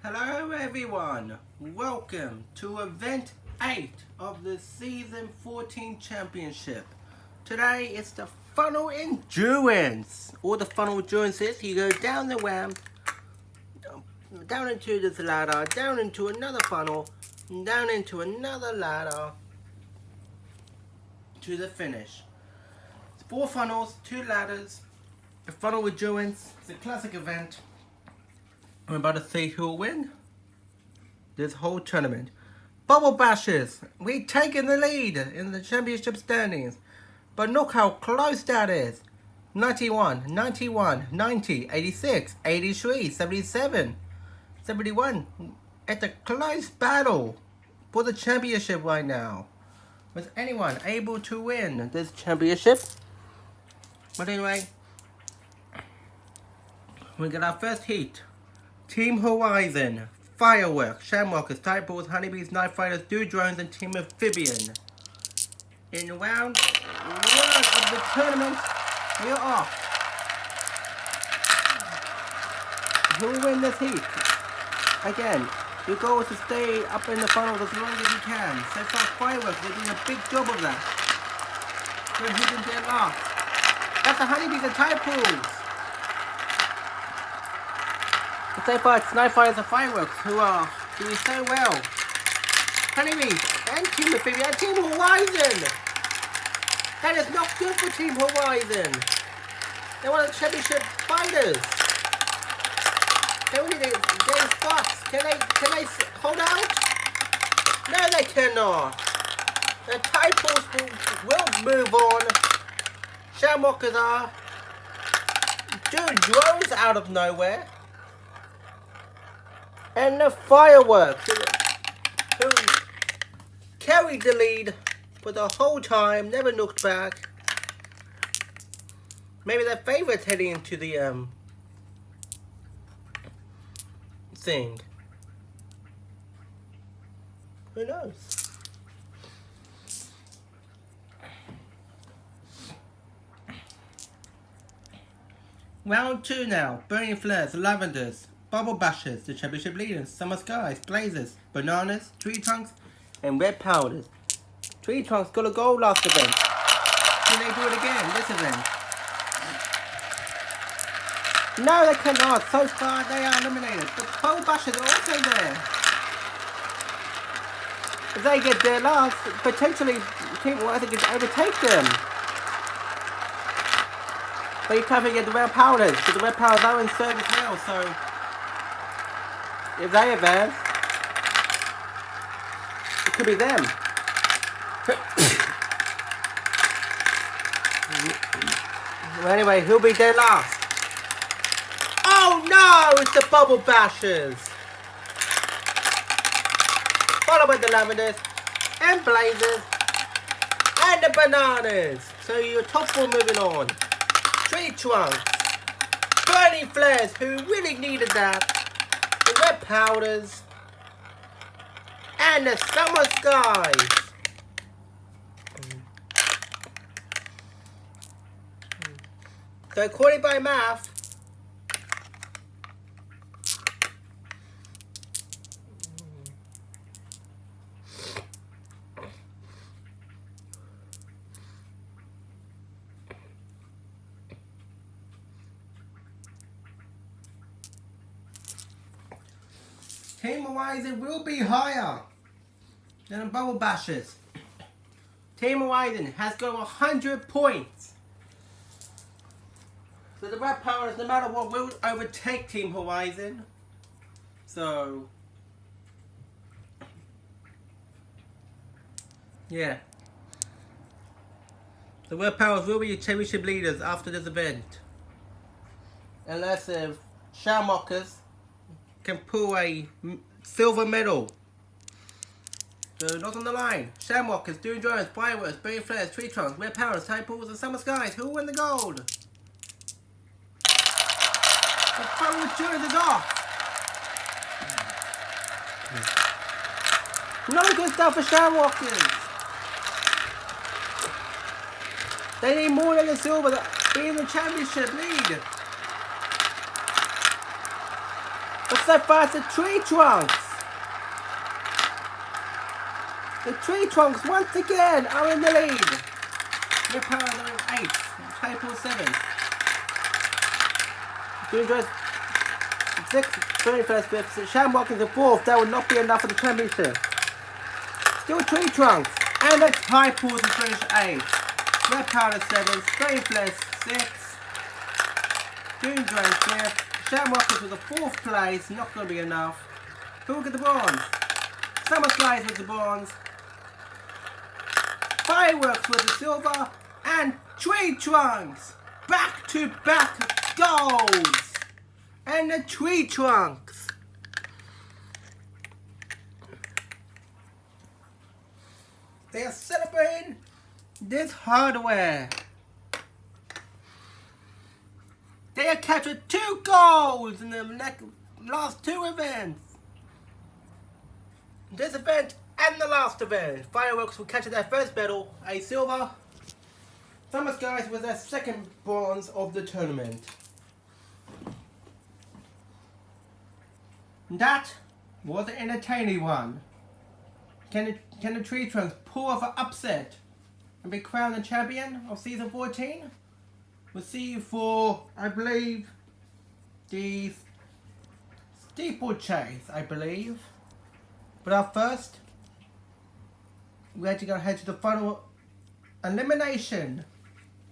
Hello everyone, welcome to event 8 of the season 14 championship. Today it's the funnel endurance. All the funnel endurance is you go down the ramp, down into this ladder, down into another funnel, down into another ladder to the finish. It's 4 funnels, 2 ladders. The funnel endurance, it's a classic event. I'm about to see who will win this whole tournament. Bubble Bashes, we've taken the lead in the championship standings. But look how close that is. 91, 91, 90, 86, 83, 77, 71. It's a close battle for the championship right now. Was anyone able to win this championship? But anyway, we got our first heat. Team Horizon, Fireworks, Shamrockers, Typeballs, Honeybees, Night Fighters, Do Drones, and Team Amphibian. In round 1 of the tournament, we are off. Who will win this heat? Again, your goal is to stay up in the funnel as long as you can. So far, Fireworks, they're doing a big job of that. They're hitting their last. That's the Honeybees and Typeballs. So far, it's Night Fighters and Fireworks who are doing so well. Honeybees and Team Amphibian and Team Horizon. That is not good for Team Horizon. They're one of the championship fighters. They only need getting spots. Can they hold out? No, they cannot. The Typals will move on. Shamrockers are doing drones out of nowhere. And the Fireworks, who carried the lead for the whole time, never looked back. Maybe their favourites heading into the thing. Who knows? Round 2 now. Burning Flares, Lavenders, Bubble Bashers, the championship leaders, Summer Skies, Blazers, Bananas, Tree Trunks, and Red Powders. Tree Trunks got a goal last event. Can they do it again this event? No, they cannot. So far, they are eliminated. But Bubble Bashers are also there. If they get their last, potentially Team Horizon can overtake them. But you can't forget the Red Powders, because the Red Powders are in service now, so if they advance, it could be them. Well, anyway, who'll be there last? Oh no! It's the Bubble Bashers! Followed by the Lavenders, and Blazers, and the Bananas. So your top 4 moving on. Tree Trunks, Burning Flares, who really needed that. The Red Powders, and the Summer Skies. So according by math, Team Horizon will be higher than the Bubble Bashers. Team Horizon has got 100 points. So the Red Powders, no matter what, will overtake Team Horizon. So, yeah. The Red Powders will be your championship leaders after this event. Unless if Shamrockers can pull a silver medal. So not on the line. Shamrockers, Doing Drones, Fireworks, Burning Flares, Tree Trunks, Red Powders, Typeballs, and Summer Skies. Who will win the gold? The funnel endurance is off. Not a good stuff for Shamrockers. They need more than the silver to be in the championship lead. The so far as the Tree Trunks. The Tree Trunks once again are in the lead. With power of 8, Triple 7. Doing 6, 21st, 5th. Sham Watkins in 4th. That would not be enough for the championship. Still Tree Trunks. And that's High Pools in finish 8th. Red Powder 7th. Strangeless 6th. Doing 5th. Sham Watkins with the 4th place. Not going to be enough. Who will get the bronze? Summer Slides with the bronze. Fireworks with the silver. And Tree Trunks. Back to back golds. And the Tree Trunks. They are celebrating this hardware. They have captured 2 golds in the last 2 events. This event and the last event. Fireworks will capture their first medal, a silver. Summer Skies with their second bronze of the tournament. That was an entertaining one. Can the Tree Trunks pull off an upset and be crowned the champion of season 14? We'll see you for, I believe, the steeplechase, I believe. But up first, we have to go ahead to the final elimination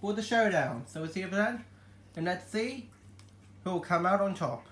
for the showdown. So we'll see you for that, and let's see who will come out on top.